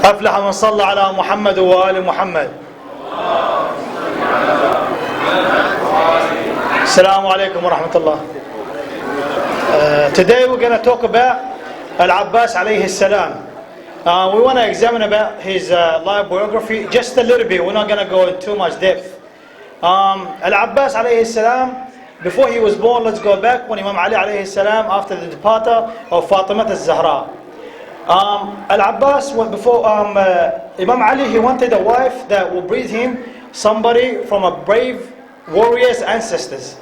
أفلح من صلى على محمد وآل محمد. Assalamu alaikum wa rahmatullah. Today we're going to talk about Al-Abbas alayhi salam. We want to examine about his life biography just a little bit. We're not going to go in too much depth. Al-Abbas alayhi salam, before he was born, let's go back when Imam Ali alayhi salam, after the departure of Fatima al-Zahra. Al-Abbas, before Imam Ali, he wanted a wife that will breed him somebody from a brave warrior's ancestors.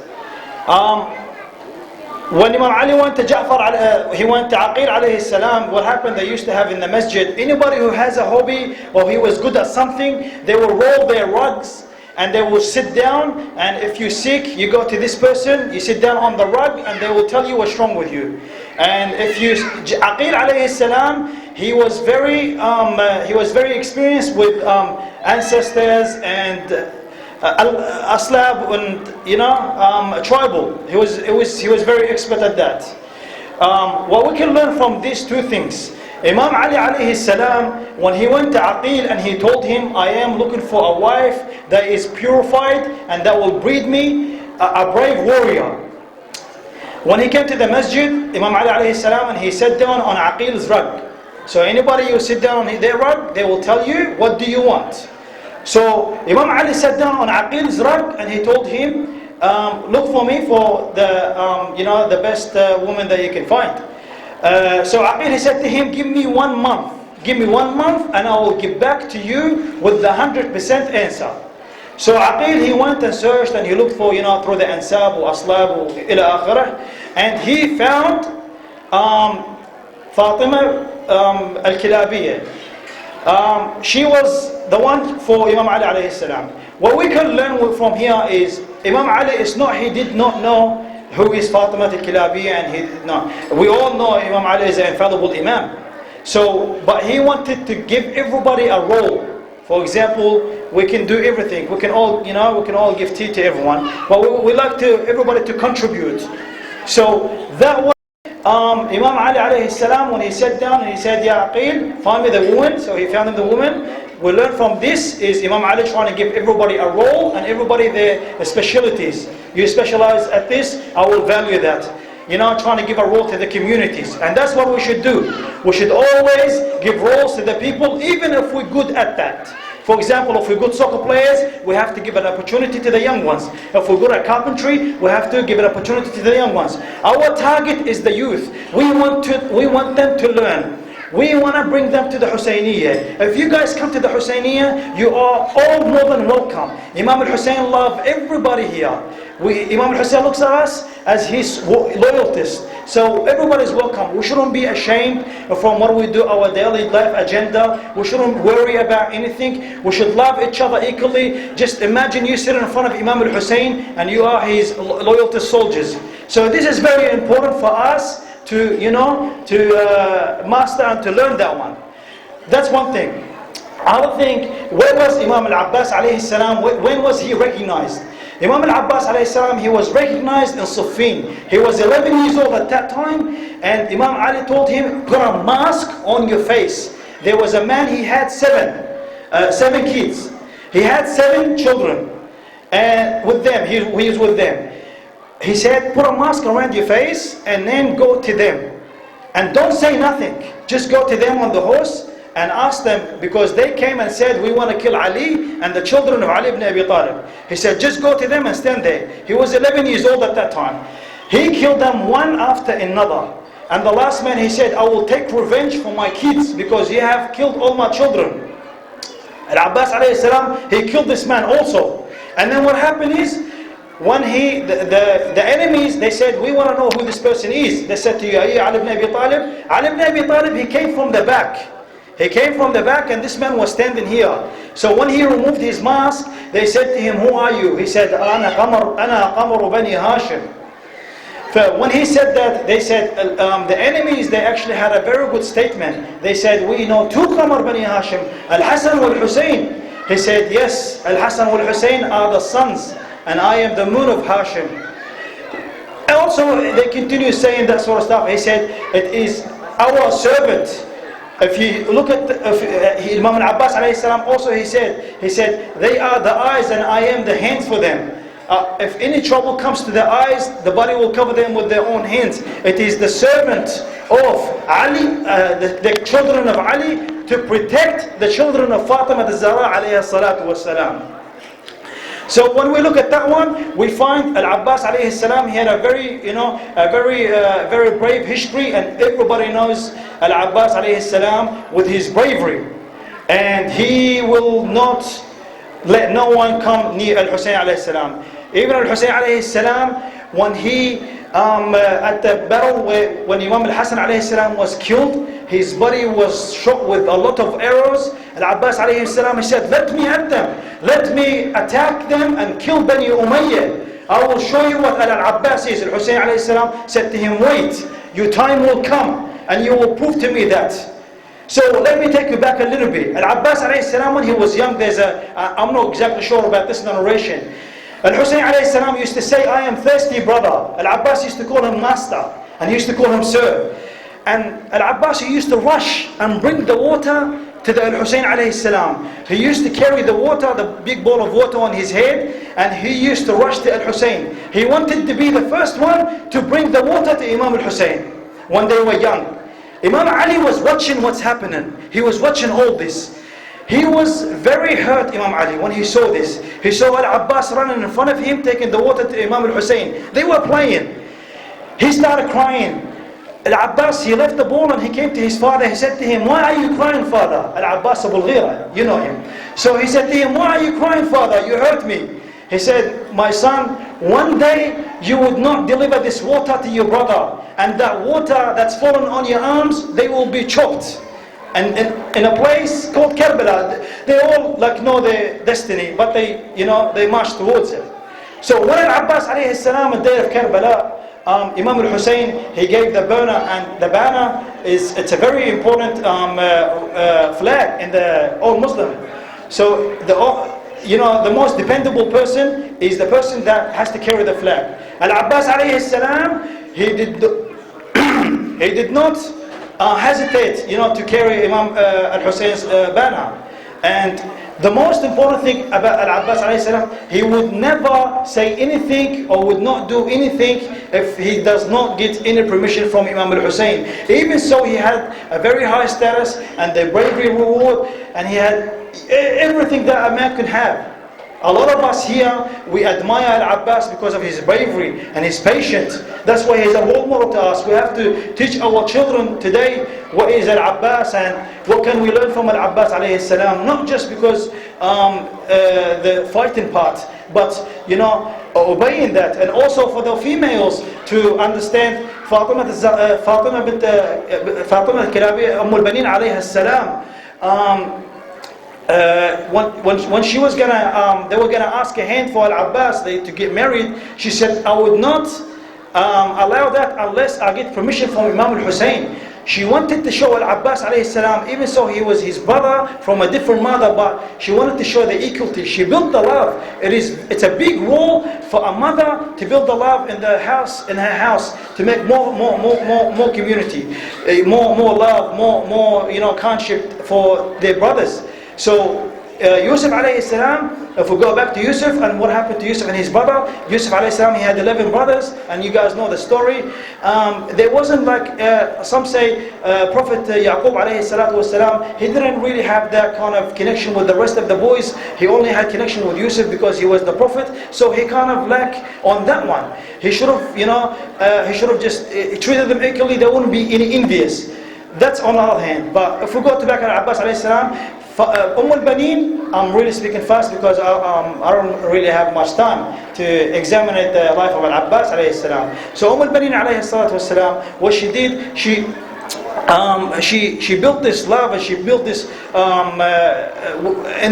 When Imam Ali went to he went to Aqil alayhi salam, what happened, they used to have in the masjid, anybody who has a hobby or he was good at something, they will roll their rugs and they will sit down, and if you're sick, you go to this person, you sit down on the rug and they will tell you what's wrong with you. And if you, Aqil alayhi salam, he was very experienced with ancestors and aslab and tribal. He was very expert at that. What we can learn from these two things, Imam Ali alayhi salam, when he went to Aqil and he told him, I am looking for a wife that is purified and that will breed me a brave warrior. When he came to the masjid, Imam Ali alayhi salam, and he sat down on Aqil's rug. So anybody who sit down on their rug, they will tell you, what do you want? So Imam Ali sat down on Aqil's rug and he told him, look for me for the best woman that you can find. So Aqil, he said to him, give me 1 month. Give me 1 month and I will give back to you with the 100% answer. So Aqil, he went and searched and he looked for, through the ansab or aslab or ila akhirah, and he found Fatima al-Kilabiyya. She was the one for Imam Ali alayhi salam. What we can learn from here is Imam Ali he did not know who is Fatima al-Kilabiyya, and we all know Imam Ali is an infallible Imam. So, but he wanted to give everybody a role. For example, we can do everything. We can all, give tea to everyone. But we like everybody to contribute. So that was Imam Ali alayhi salam, when he sat down and he said, Ya Aqil, find me the woman. So he found him the woman. We learn from this is Imam Ali trying to give everybody a role and everybody their specialities. You specialize at this, I will value that. Trying to give a role to the communities. And that's what we should do. We should always give roles to the people, even if we're good at that. For example, if we're good soccer players, we have to give an opportunity to the young ones. If we're good at carpentry, we have to give an opportunity to the young ones. Our target is the youth. We want them to learn. We want to bring them to the Husayniyya. If you guys come to the Husayniyya, you are all more than welcome. Imam al-Hussein loved everybody here. Imam al-Hussein looks at us as his loyalist. So everybody is welcome. We shouldn't be ashamed from what we do, our daily life agenda. We shouldn't worry about anything. We should love each other equally. Just imagine you sitting in front of Imam al-Hussein and you are his loyalist soldiers. So this is very important for us to master and to learn that one. That's one thing. Other thing, where was Imam al-Abbas alayhi salam? When was he recognized? Imam al-Abbas alayhi salam, he was recognized in Siffin. He was 11 years old at that time, and Imam Ali told him, put a mask on your face. There was a man, he had seven kids. He had 7 children, and with them, he was with them. He said, put a mask around your face and then go to them. And don't say nothing. Just go to them on the horse and ask them, because they came and said, we want to kill Ali and the children of Ali ibn Abi Talib. He said, just go to them and stand there. He was 11 years old at that time. He killed them one after another. And the last man, he said, I will take revenge for my kids because you have killed all my children. Al-Abbas alayhi salam, he killed this man also. And then what happened is, when the enemies, they said, we want to know who this person is. They said to you, Ali ibn Abi Talib. Ali ibn Abi Talib, he came from the back. He came from the back and this man was standing here. So when he removed his mask, they said to him, who are you? He said, Ana Qamar Bani Hashim. When he said that, they said, the enemies, they actually had a very good statement. They said, we know 2 Qamar Bani Hashim, Al-Hasan wal-Hussein. He said, yes, Al-Hasan wal-Hussein are the sons, and I am the moon of Hashim. Also, they continue saying that sort of stuff. He said, it is our servant If you look at Imam al-Abbas alayhi salam also, he said, they are the eyes and I am the hands for them. If any trouble comes to the eyes, the body will cover them with their own hands. It is the servant of Ali, the children of Ali, to protect the children of Fatima al-Zahra alayhi salatu wassalam. So when we look at that one, we find Al-Abbas alayhi salam, he had a very, very brave history, and everybody knows Al-Abbas alayhi salam with his bravery. And he will not let no one come near Al-Husayn alayhi salam. Even Al-Husayn alayhi salam, when he at the battle when Imam Al-Hasan alayhi salam was killed, his body was shot with a lot of arrows. Al-Abbas alayhi salam, he said, let me at them, let me attack them and kill Bani Umayyah. I will show you what Al-Abbas is. Al-Husayn alayhi salam said to him, wait, your time will come and you will prove to me that. So let me take you back a little bit. Al-Abbas alayhi salam, when he was young, I'm not exactly sure about this narration. Al-Husayn alayhi salam used to say, I am thirsty, brother. Al-Abbas used to call him master, and he used to call him sir. And Al-Abbas, he used to rush and bring the water to the Al-Husayn alayhi salam. He used to carry the water, the big bowl of water on his head, and he used to rush to Al-Husayn. He wanted to be the first one to bring the water to Imam Al-Husayn when they were young. Imam Ali was watching what's happening. He was watching all this. He was very hurt, Imam Ali, when he saw this. He saw Al-Abbas running in front of him, taking the water to Imam Al-Husayn. They were playing. He started crying. Al-Abbas, he left the ball and he came to his father. He said to him, why are you crying, father? Al-Abbas Abu al-Ghira, you know him. So he said to him, why are you crying, father? You hurt me. He said, my son, one day you would not deliver this water to your brother, and that water that's fallen on your arms, they will be chopped. And in a place called Karbala, they all know their destiny, but they march towards it. So when Al-Abbas alayhi salam, the day of Karbala, Imam Al-Husayn, he gave the banner, and the banner it's a very important flag in all Muslim. So the most dependable person is the person that has to carry the flag. Al-Abbas alayhi salam, he did not hesitate, to carry Imam Al-Husayn's banner. And the most important thing about Al-Abbas alayhi salam, he would never say anything or would not do anything if he does not get any permission from Imam Al-Husayn. Even so, he had a very high status and the bravery reward, and he had everything that a man could have. A lot of us here, we admire Al-Abbas because of his bravery and his patience. That's why he's a role model to us. We have to teach our children today what is Al-Abbas and what can we learn from Al-Abbas alayhi salam. Not just because the fighting part, but obeying that. And also for the females to understand Fatima al-Kilabi, Ahlulbait alayha salam. When she was they were gonna ask a hand for Al-Abbas to get married, she said, I would not allow that unless I get permission from Imam Al-Husayn. She wanted to show Al-Abbas alayhi salam, even so he was his brother from a different mother, but she wanted to show the equality. She built the love. It's a big role for a mother to build the love in her house, to make more community, more love, more kinship for their brothers. So Yusuf alayhi salam, if we go back to Yusuf and what happened to Yusuf and his brother, Yusuf alayhi salam, he had 11 brothers, and you guys know the story. There wasn't some say Prophet Yaqub alayhi salatu wasalam, he didn't really have that kind of connection with the rest of the boys. He only had connection with Yusuf because he was the Prophet, so he kind of lacked on that one. He should have just treated them equally. There wouldn't be any envious. That's on the other hand. But if we go to back at Abbas alayhi salam, Al-Banin, I'm really speaking fast because I don't really have much time to examine the life of Al-Abbas alayhi salam. So Al-Banin alayhi salatu wasalam, what she did, she built this love, and she built this in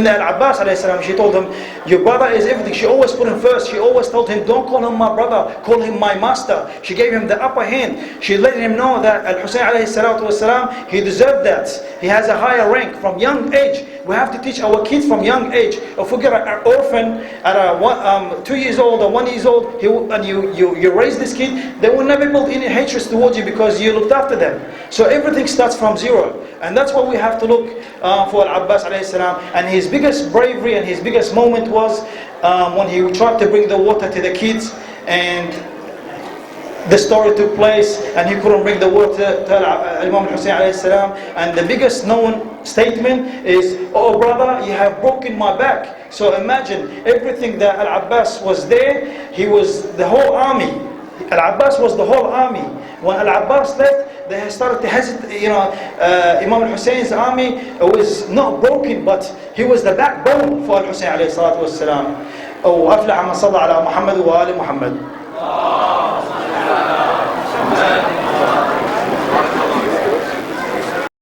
Al-Abbas alayhi salam. She told him, your brother is everything. She always put him first. She always told him, don't call him my brother, call him my master. She gave him the upper hand. She let him know that Al-Husayn alayhi salatu wasalam, he deserved that. He has a higher rank from young age. we have to teach our kids from young age. If we get an orphan at 2 years old or 1 year old, and you raise this kid, they will never build any hatred towards you because you looked after them. So everything starts from zero. And that's what we have to look for Al-Abbas alayhi salam. And his biggest bravery and his biggest moment was when he tried to bring the water to the kids, and the story took place and he couldn't bring the water to Imam Hussein alayhi salam. And the biggest known statement is, "Oh brother, you have broken my back." So imagine everything that Al-Abbas was there, he was the whole army. Al-Abbas was the whole army. When Al-Abbas left, they started to hesitate. Imam Hussein's army was not broken, but he was the backbone for Al-Hussein alayhi salatu wassalam. Oh, أفلح من صلى على محمد وآل محمد.